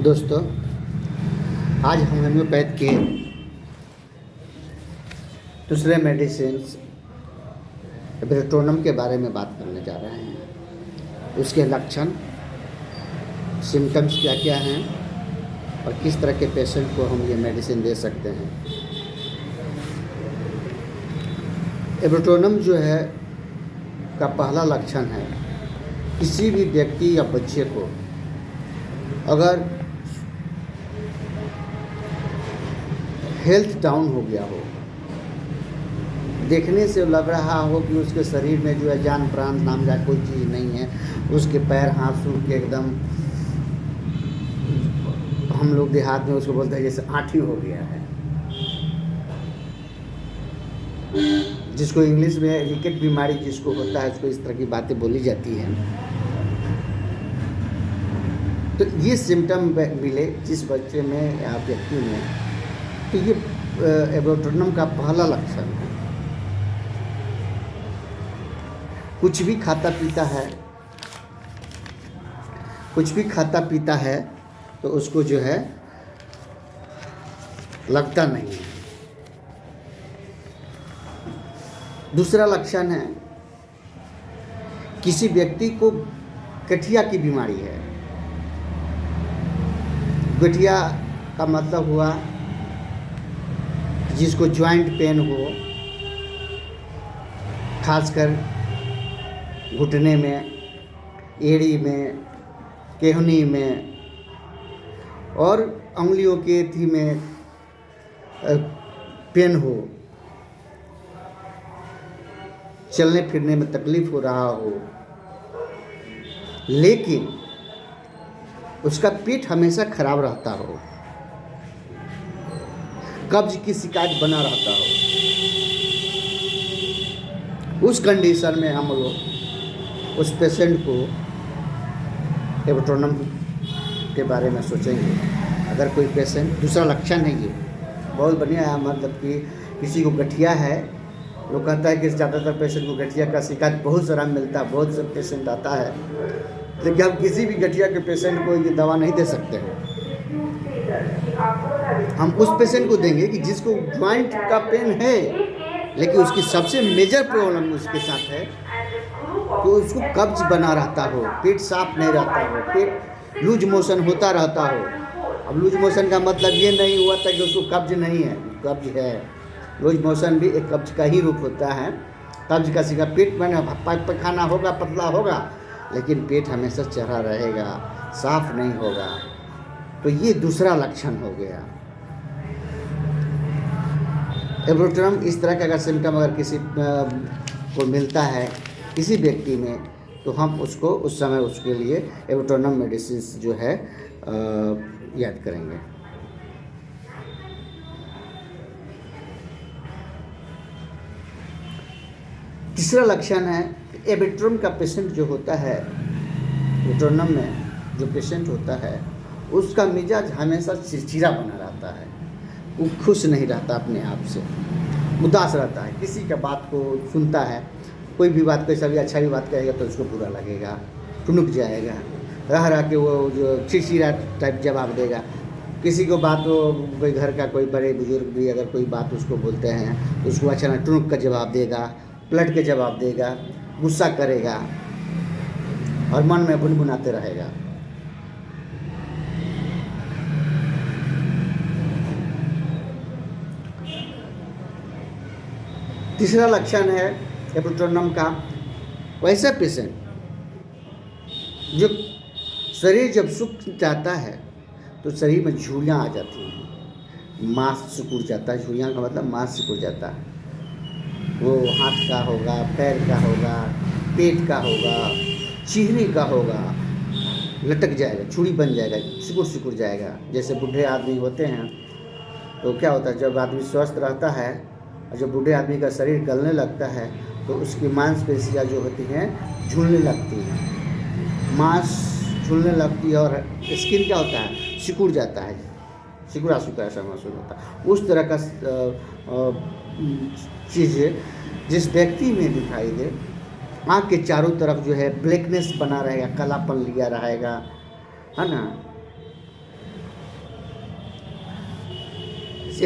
दोस्तों, आज हम होम्योपैथ के दूसरे मेडिसिन एब्रेटोनम के बारे में बात करने जा रहे हैं। उसके लक्षण, सिम्टम्स क्या क्या हैं और किस तरह के पेशेंट को हम ये मेडिसिन दे सकते हैं। एब्रेटोनम जो है का पहला लक्षण है, किसी भी व्यक्ति या बच्चे को अगर हेल्थ डाउन हो गया हो, देखने से लग रहा हो कि उसके शरीर में जो है जान प्राण नाम का कोई चीज़ नहीं है, उसके पैर हाथ सूख के एकदम, हम लोग देहात में उसको बोलते हैं जैसे आठी हो गया है, जिसको इंग्लिश में रिकेट बीमारी जिसको होता है, उसको इस तरह की बातें बोली जाती हैं। तो ये सिम्टम मिले जिस बच्चे में या व्यक्ति में, तो ये एब्रेटोनम का पहला लक्षण है। कुछ भी खाता पीता है तो उसको जो है लगता नहीं है। दूसरा लक्षण है, किसी व्यक्ति को गठिया की बीमारी है। गठिया का मतलब हुआ जिसको जॉइंट पेन हो, खासकर घुटने में, एड़ी में, केहनी में और उंगलियों के थी में पेन हो, चलने फिरने में तकलीफ हो रहा हो, लेकिन उसका पेट हमेशा खराब रहता हो, कब्ज की शिकायत बना रहता हो, उस कंडीशन में हम लोग उस पेशेंट को एब्रेटोनम के बारे में सोचेंगे। अगर कोई पेशेंट, दूसरा लक्षण है ये बहुत बढ़िया है, मतलब कि किसी को गठिया है, लोग कहता है कि ज़्यादातर पेशेंट को गठिया का शिकायत बहुत सारा मिलता है, बहुत से पेशेंट आता है, लेकिन हम किसी भी गठिया के पेशेंट को ये दवा नहीं दे सकते हैं। हम उस पेशेंट को देंगे कि जिसको ज्वाइंट का पेन है, लेकिन उसकी सबसे मेजर प्रॉब्लम उसके साथ है तो उसको कब्ज बना रहता हो, पेट साफ नहीं रहता हो, पेट लूज मोशन होता रहता हो। अब लूज मोशन का मतलब ये नहीं हुआ था कि उसको कब्ज नहीं है, कब्ज है। लूज मोशन भी एक कब्ज का ही रूप होता है। कब्ज का शिकार, पेट में पखाना होगा, पतला होगा, लेकिन पेट हमेशा चढ़ा रहेगा, साफ नहीं होगा। तो ये दूसरा लक्षण हो गया। एब्रेटोनम इस तरह का अगर सिम्टम अगर किसी को मिलता है किसी व्यक्ति में, तो हम उसको उस समय उसके लिए एब्रेटोनम मेडिसिन जो है याद करेंगे। तीसरा लक्षण है, एब्रेटोनम का पेशेंट जो होता है, एब्रेटोनम में जो पेशेंट होता है उसका मिजाज हमेशा चिड़चिड़ा बना रहता है, वो खुश नहीं रहता, अपने आप से उदास रहता है, किसी का बात को सुनता है, कोई भी बात, कोई सभी अच्छा भी बात कहेगा तो उसको बुरा लगेगा, टुनुक जाएगा, रह के वो जो चिड़चिड़ा टाइप जवाब देगा। किसी को बात, कोई घर का कोई बड़े बुजुर्ग भी अगर कोई बात उसको बोलते हैं तो उसको अच्छा ना टुनुक का जवाब देगा, पलट के जवाब देगा, गुस्सा करेगा और मन में गुनगुनाते रहेगा। तीसरा लक्षण है एब्रेटोनम का, वैसा पेशेंट जो शरीर जब सूख जाता है तो शरीर में झुर्रियाँ आ जाती हैं, मांस सिकुड़ जाता है। झुर्रियाँ का मतलब मांस सिकुड़ जाता है, वो हाथ का होगा, पैर का होगा, पेट का होगा, चीहनी का होगा, लटक जाएगा, चूड़ी बन जाएगा, सिकुड़ जाएगा। जैसे बूढ़े आदमी होते हैं तो क्या होता है, जब आदमी स्वस्थ रहता है और जब बूढ़े आदमी का शरीर गलने लगता है तो उसकी मांसपेशियाँ जो होती हैं झूलने लगती हैं, मांस झूलने लगती है और स्किन क्या होता है, सिकुड़ जाता है, सिकुड़ा ऐसा महसूस होता है। उस तरह का चीज़ जिस व्यक्ति में दिखाई दे, आँख के चारों तरफ जो है ब्लैकनेस बना रहेगा, कालापन लिया रहेगा, है ना।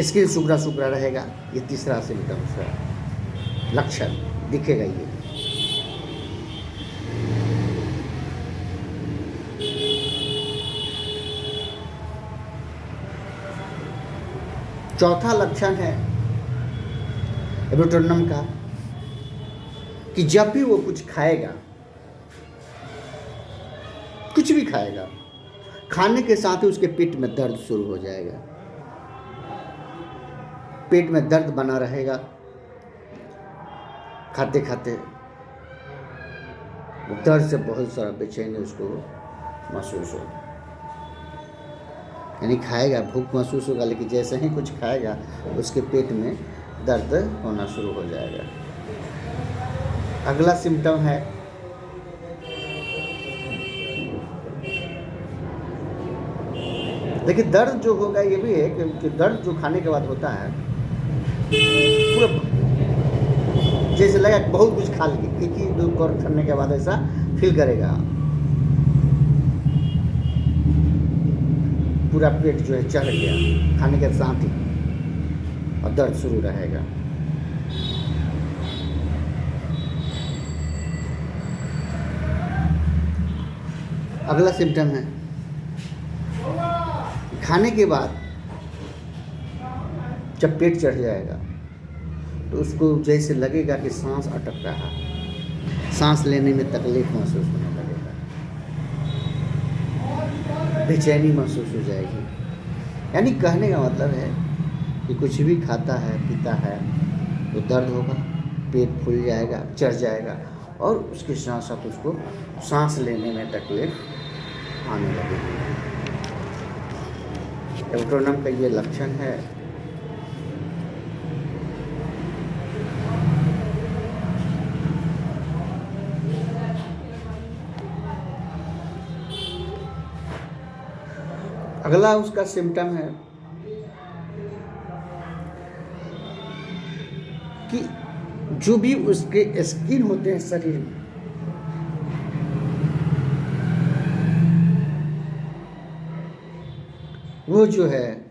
स्किन सुखड़ा सुखड़ा रहेगा, ये तीसरा सिम्टम्स है, लक्षण दिखेगा ये। चौथा लक्षण है एबोटोनम का कि जब भी वो कुछ खाएगा, कुछ भी खाएगा, खाने के साथ ही उसके पेट में दर्द शुरू हो जाएगा, पेट में दर्द बना रहेगा, खाते खाते दर्द से बहुत सारा बेचैनी उसको महसूस होगा। यानी खाएगा, भूख महसूस होगा, लेकिन जैसे ही कुछ खाएगा उसके पेट में दर्द होना शुरू हो जाएगा। अगला सिम्टम है देखिए, दर्द जो होगा ये भी है कि दर्द जो खाने के बाद होता है पूरा जैसे लगा बहुत कुछ खा लिए, एक ही दो कौर खाने के बाद ऐसा फील करेगा, पूरा पेट जो है चढ़ गया खाने के साथ ही, और दर्द शुरू रहेगा। अगला सिम्टम है खाने के बाद जब पेट चढ़ जाएगा तो उसको जैसे लगेगा कि सांस अटक रहा, सांस लेने में तकलीफ महसूस होने लगेगा, बेचैनी महसूस हो जाएगी। यानी कहने का मतलब है कि कुछ भी खाता है पीता है तो दर्द होगा, पेट फूल जाएगा, चढ़ जाएगा, और उसके साथ साथ उसको सांस लेने में तकलीफ आने लगेगी। एबोटोनम का ये लक्षण है। अगला उसका सिम्टम है कि जो भी उसके स्किन होते हैं शरीर में, वो जो है